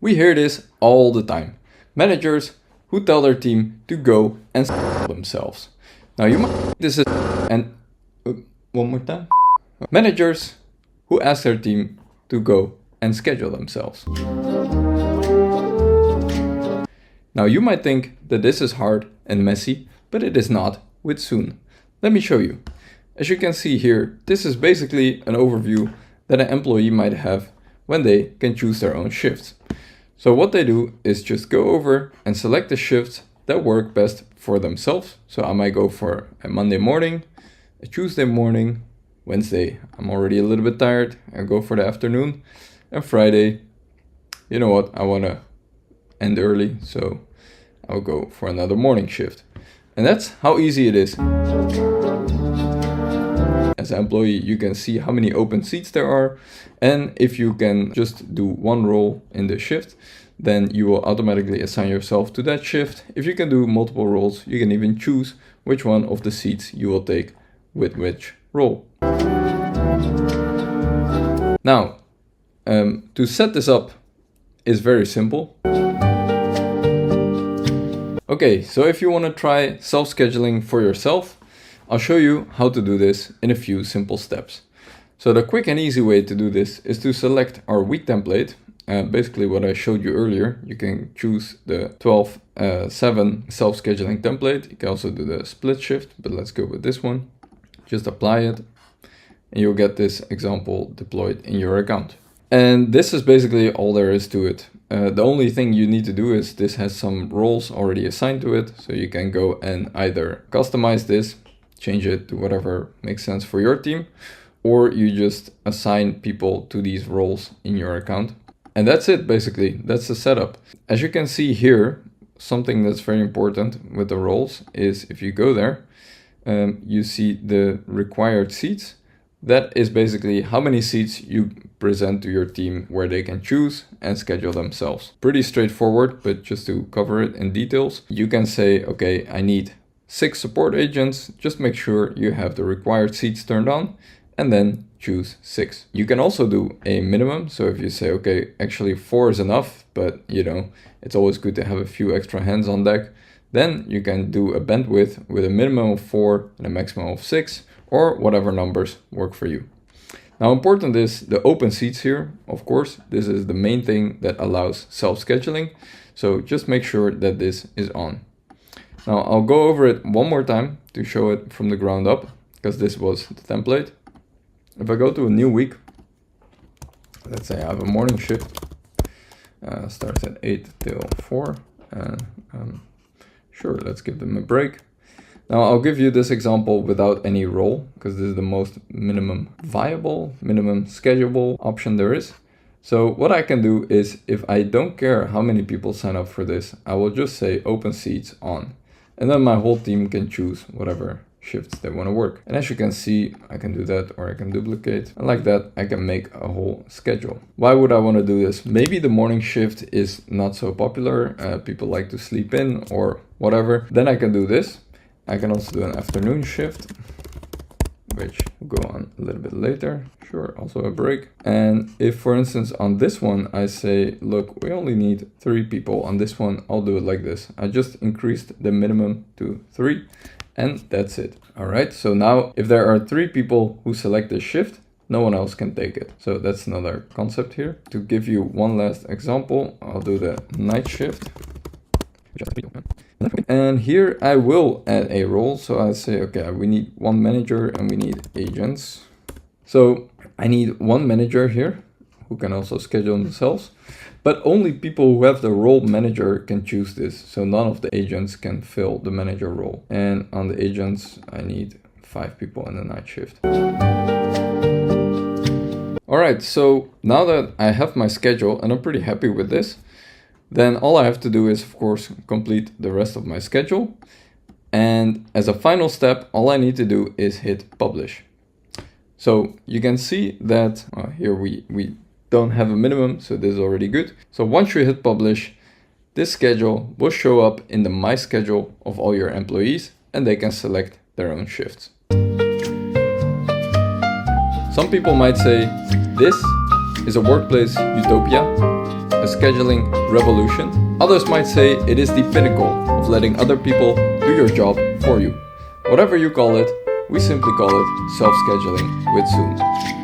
We hear this all the time. Managers who tell their team to go and schedule themselves. Now you might think this is one more time. Managers who ask their team to go and schedule themselves. Now you might think that this is hard and messy, but it is not with Soon. Let me show you. As you can see here, this is basically an overview that an employee might have when they can choose their own shifts. So what they do is just go over and select the shifts that work best for themselves. So I might go for a Monday morning, a Tuesday morning, Wednesday, I'm already a little bit tired, I go for the afternoon, and Friday, you know what, I want to end early, so I'll go for another morning shift. And that's how easy it is. As an employee, you can see how many open seats there are, and if you can just do one role in the shift, then you will automatically assign yourself to that shift. If you can do multiple roles, you can even choose which one of the seats you will take with which role. Now, to set this up is very simple. Okay, so if you want to try self-scheduling for yourself, I'll show you how to do this in a few simple steps. So the quick and easy way to do this is to select our week template. Basically what I showed you earlier, you can choose the 12/7 self-scheduling template. You can also do the split shift, but let's go with this one. Just apply it and you'll get this example deployed in your account. And this is basically all there is to it. The only thing you need to do is this has some roles already assigned to it. So you can go and either customize this, change it to whatever makes sense for your team, or you just assign people to these roles in your account. And that's it, basically. That's the setup. As you can see here, something that's very important with the roles is if you go there, you see the required seats. That is basically how many seats you present to your team where they can choose and schedule themselves. Pretty straightforward, but just to cover it in details, you can say, okay, I need 6 support agents, just make sure you have the required seats turned on and then choose 6. You can also do a minimum. So if you say, okay, actually 4 is enough, but you know, it's always good to have a few extra hands on deck, then you can do a bandwidth with a minimum of 4 and a maximum of 6, or whatever numbers work for you. Now important is the open seats here. Of course, this is the main thing that allows self-scheduling. So just make sure that this is on. Now I'll go over it one more time to show it from the ground up, because this was the template. If I go to a new week, let's say I have a morning shift, starts at 8 till 4. Sure, let's give them a break. Now I'll give you this example without any role, because this is the most minimum viable, minimum schedulable option there is. So what I can do is, if I don't care how many people sign up for this, I will just say open seats on. And then my whole team can choose whatever shifts they want to work. And as you can see, I can do that, or I can duplicate. And like that, I can make a whole schedule. Why would I want to do this? Maybe the morning shift is not so popular. People like to sleep in or whatever. Then I can do this. I can also do an afternoon shift, which will go on a little bit later. Sure, also a break. And if, for instance, on this one, I say, look, we only need 3 people. On this one, I'll do it like this. I just increased the minimum to 3, and that's it. All right, so now if there are 3 people who select this shift, no one else can take it. So that's another concept here. To give you one last example, I'll do the night shift. And here I will add a role. So I say, okay, we need 1 manager and we need agents. So I need 1 manager here who can also schedule themselves, but only people who have the role manager can choose this. So none of the agents can fill the manager role. And on the agents, I need 5 people in the night shift. All right, so now that I have my schedule and I'm pretty happy with this, then all I have to do is, of course, complete the rest of my schedule. And as a final step, all I need to do is hit publish. So you can see that here we don't have a minimum, so this is already good. So once you hit publish, this schedule will show up in the My Schedule of all your employees, and they can select their own shifts. Some people might say, this is a workplace utopia. a scheduling revolution. Others might say it is the pinnacle of letting other people do your job for you. Whatever you call it, we simply call it self-scheduling with Zoom.